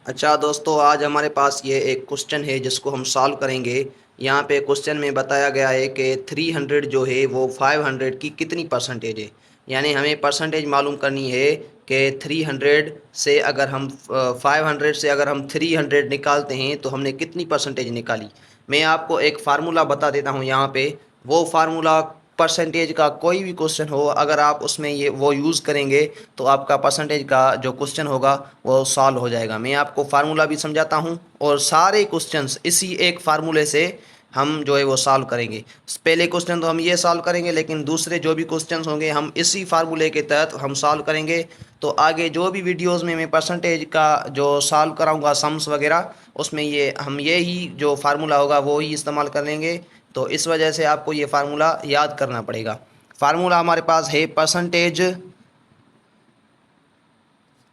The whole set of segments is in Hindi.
अच्छा दोस्तों, आज हमारे पास ये एक क्वेश्चन है जिसको हम सॉल्व करेंगे। यहाँ पे क्वेश्चन में बताया गया है कि 300 जो है वो 500 की कितनी परसेंटेज है। यानी हमें परसेंटेज मालूम करनी है कि 300 से अगर हम 500 से अगर हम 300 निकालते हैं तो हमने कितनी परसेंटेज निकाली। मैं आपको एक फार्मूला बता देता हूँ यहाँ पे। वो फार्मूला परसेंटेज का कोई भी क्वेश्चन हो, अगर आप उसमें ये वो यूज़ करेंगे तो आपका परसेंटेज का जो क्वेश्चन होगा वो सॉल्व हो जाएगा। मैं आपको फार्मूला भी समझाता हूँ और सारे क्वेश्चंस इसी एक फार्मूले से हम जो है वो सॉल्व करेंगे। पहले क्वेश्चन तो हम ये सॉल्व करेंगे, लेकिन दूसरे जो भी क्वेश्चंस होंगे हम इसी फार्मूले के तहत हम सॉल्व करेंगे। तो आगे जो भी वीडियोस में मैं परसेंटेज का जो सॉल्व कराऊंगा सम्स वगैरह, उसमें ये हम ये ही जो फार्मूला होगा वो ही इस्तेमाल करेंगे। तो इस वजह से आपको ये फार्मूला याद करना पड़ेगा। फार्मूला हमारे पास है percentage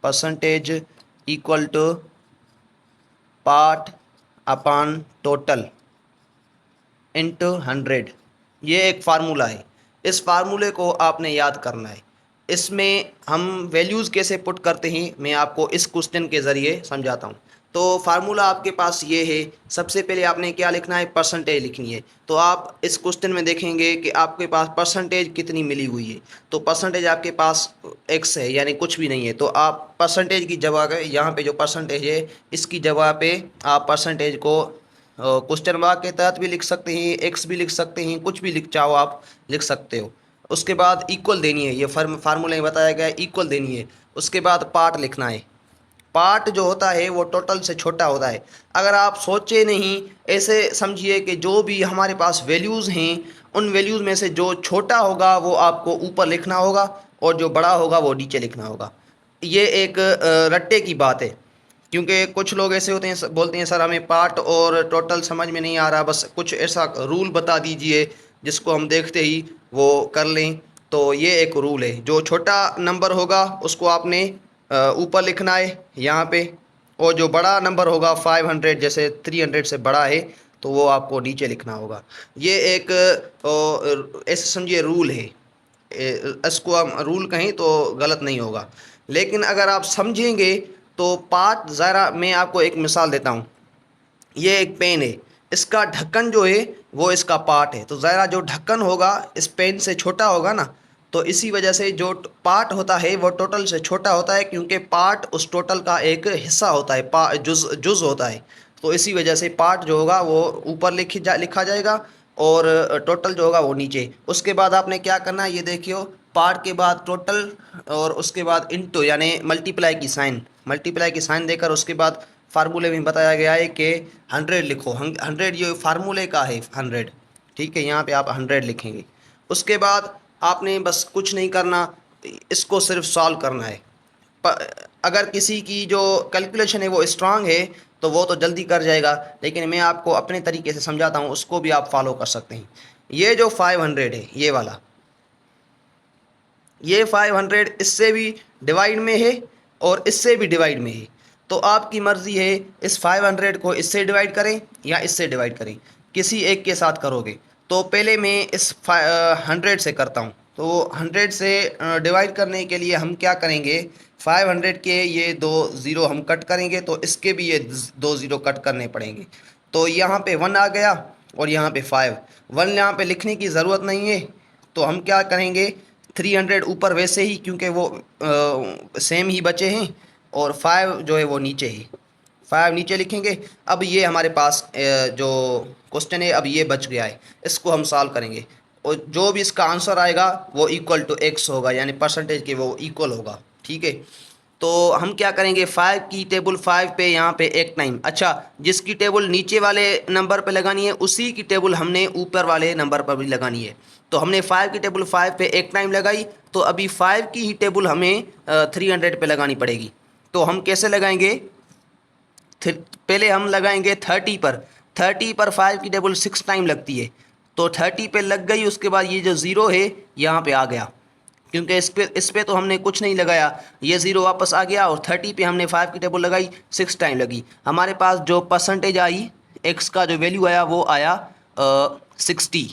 percentage equal to part upon total into 100। ये एक फार्मूला है। इस फार्मूले को आपने याद करना है। इसमें हम वैल्यूज़ कैसे पुट करते हैं मैं आपको इस क्वेश्चन के ज़रिए समझाता हूँ। तो फार्मूला आपके पास ये है। सबसे पहले आपने क्या लिखना है, परसेंटेज लिखनी है। तो आप इस क्वेश्चन में देखेंगे कि आपके पास परसेंटेज कितनी मिली हुई है। तो परसेंटेज आपके पास एक्स है, यानी कुछ भी नहीं है। तो आप परसेंटेज की जगह यहाँ पे जो परसेंटेज है इसकी जगह पे आप परसेंटेज को क्वेश्चन मार्क के तहत भी लिख सकते हैं, एक्स भी लिख सकते हैं, कुछ भी लिख चाहो आप लिख सकते हो। उसके बाद इक्वल देनी है, ये फार्मूले में बताया गया है, इक्वल देनी है। उसके बाद पार्ट लिखना है। पार्ट जो होता है वो टोटल से छोटा होता है। अगर आप सोचे नहीं, ऐसे समझिए कि जो भी हमारे पास वैल्यूज़ हैं उन वैल्यूज़ में से जो छोटा होगा वो आपको ऊपर लिखना होगा और जो बड़ा होगा वो नीचे लिखना होगा। ये एक रट्टे की बात है। क्योंकि कुछ लोग ऐसे होते हैं, बोलते हैं सर हमें पार्ट और टोटल समझ में नहीं आ रहा, बस कुछ ऐसा रूल बता दीजिए जिसको हम देखते ही वो कर लें। तो ये एक रूल है, जो छोटा नंबर होगा उसको आपने ऊपर लिखना है यहाँ पे, और जो बड़ा नंबर होगा 500 जैसे 300 से बड़ा है तो वो आपको नीचे लिखना होगा। ये एक ऐसे समझिए रूल है। इसको हम रूल कहें तो गलत नहीं होगा। लेकिन अगर आप समझेंगे तो पार्ट, ज़रा मैं आपको एक मिसाल देता हूँ। ये एक पेन है, इसका ढक्कन जो है वो इसका पार्ट है। तो ज़रा जो ढक्कन होगा इस पेन से छोटा होगा ना। तो इसी वजह से जो पार्ट होता है वो टोटल से छोटा होता है, क्योंकि पार्ट उस टोटल का एक हिस्सा होता है, जुज होता है। तो इसी वजह से पार्ट जो होगा वो ऊपर लिखा जाएगा और टोटल जो होगा वो नीचे। उसके बाद आपने क्या करना है, ये देखियो, पार्ट के बाद टोटल और उसके बाद इनटू यानी मल्टीप्लाई की साइन देकर उसके बाद फार्मूले में बताया गया है कि 100 लिखो। 100 ये फार्मूले का है 100। ठीक है, यहाँ पे आप 100 लिखेंगे। उसके बाद आपने बस कुछ नहीं करना, इसको सिर्फ सॉल्व करना है। अगर किसी की जो कैलकुलेशन है वो स्ट्रांग है तो वो तो जल्दी कर जाएगा, लेकिन मैं आपको अपने तरीके से समझाता हूँ, उसको भी आप फॉलो कर सकते हैं। ये जो 500 है ये वाला, ये 500 इससे भी डिवाइड में है और इससे भी डिवाइड में है। तो आपकी मर्ज़ी है इस 500 को इससे डिवाइड करें या इससे डिवाइड करें, किसी एक के साथ करोगे। तो पहले मैं इस 100 से करता हूँ। तो 100 से डिवाइड करने के लिए हम क्या करेंगे, 500 के ये 2 ज़ीरो हम कट करेंगे तो इसके भी ये 2 ज़ीरो कट करने पड़ेंगे। तो यहाँ पे 1 आ गया और यहाँ पे 5। 1 यहाँ पे लिखने की ज़रूरत नहीं है। तो हम क्या करेंगे, 300 ऊपर वैसे ही, क्योंकि वो सेम ही बचे हैं, और 5 जो है वो नीचे ही, 5 नीचे लिखेंगे। अब ये हमारे पास जो क्वेश्चन है अब ये बच गया है, इसको हम सॉल्व करेंगे और जो भी इसका आंसर आएगा वो इक्वल टू एक्स होगा, यानी परसेंटेज के वो इक्वल होगा। ठीक है, तो हम क्या करेंगे, 5 की टेबल 5 पे यहाँ पे एक टाइम, अच्छा जिसकी टेबल नीचे वाले नंबर पे लगानी है उसी की टेबल हमने ऊपर वाले नंबर पर भी लगानी है। तो हमने 5 की टेबल 5 पे एक टाइम लगाई, तो अभी 5 की ही टेबल हमें 300 पे लगानी पड़ेगी। तो हम कैसे लगाएंगे, पहले हम लगाएंगे 30 पर। 30 पर 5 की टेबल 6 टाइम लगती है। तो 30 पे लग गई, उसके बाद ये जो ज़ीरो है यहाँ पे आ गया, क्योंकि इस पे तो हमने कुछ नहीं लगाया, ये ज़ीरो वापस आ गया। और 30 पे हमने 5 की टेबल लगाई, 6 टाइम लगी। हमारे पास जो परसेंटेज आई, एक्स का जो वैल्यू आया वो आया 60।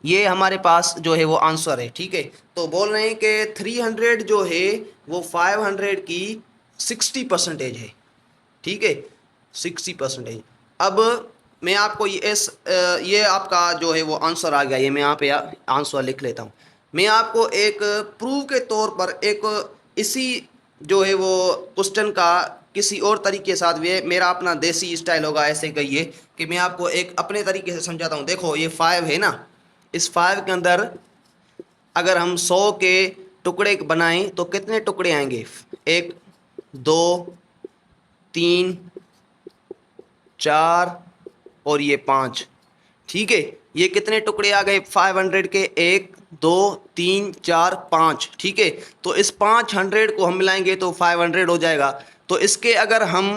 ये हमारे पास जो है वो आंसर है। ठीक है, तो बोल रहे हैं कि 300 जो है वो 500 की 60 परसेंटेज है। ठीक है, 60%। अब मैं आपको ये आपका जो है वो आंसर आ गया, ये मैं यहाँ पे आंसर लिख लेता हूँ। मैं आपको एक प्रूव के तौर पर एक इसी जो है वो क्वेश्चन का किसी और तरीके के साथ, ये मेरा अपना देसी स्टाइल होगा, ऐसे कहिए कि मैं आपको एक अपने तरीके से समझाता हूँ। देखो ये 5 है ना, इस 5 के अंदर अगर हम 100 के टुकड़े बनाएं तो कितने टुकड़े आएंगे? 1 2 3 4 और ये 5। ठीक है, ये कितने टुकड़े आ गए 500 के? 1 2 3 4 5। ठीक है, तो इस 500 को हम मिलाएंगे तो 500 हो जाएगा। तो इसके अगर हम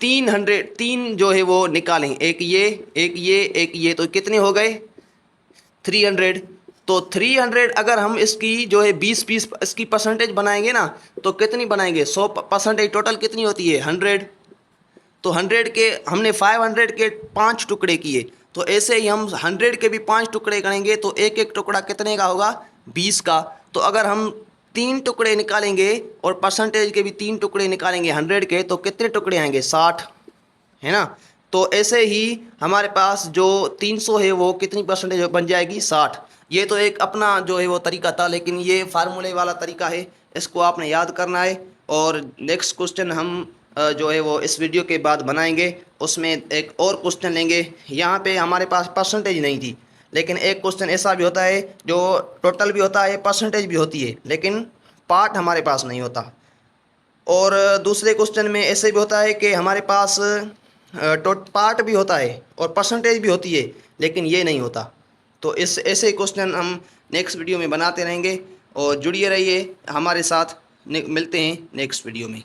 3 जो है वो निकालें, एक ये एक ये एक ये, तो कितने हो गए? 300। तो 300 अगर हम इसकी जो है 20 इसकी परसेंटेज बनाएंगे ना, तो कितनी बनाएंगे? 100% टोटल कितनी होती है? 100। तो 100 के हमने 500 के 5 टुकड़े किए, तो ऐसे ही हम 100 के भी 5 टुकड़े करेंगे तो एक एक टुकड़ा कितने का होगा? 20 का। तो अगर हम 3 टुकड़े निकालेंगे और परसेंटेज के भी 3 टुकड़े निकालेंगे 100 के, तो कितने टुकड़े आएंगे? 60, है ना। तो ऐसे ही हमारे पास जो 300 है वो कितनी परसेंटेज बन जाएगी? 60। ये तो एक अपना जो है वो तरीका था, लेकिन ये फार्मूले वाला तरीका है, इसको आपने याद करना है। और नेक्स्ट क्वेश्चन हम जो है वो इस वीडियो के बाद बनाएंगे, उसमें एक और क्वेश्चन लेंगे। यहाँ पे हमारे पास परसेंटेज नहीं थी, लेकिन एक क्वेश्चन ऐसा भी होता है जो टोटल भी होता है, परसेंटेज भी होती है, लेकिन पार्ट हमारे पास नहीं होता। और दूसरे क्वेश्चन में ऐसे भी होता है कि हमारे पास पार्ट भी होता है और परसेंटेज भी होती है, लेकिन ये नहीं होता। तो इस ऐसे क्वेश्चन हम नेक्स्ट वीडियो में बनाते रहेंगे, और जुड़िए रहिए हमारे साथ। मिलते हैं नेक्स्ट वीडियो में।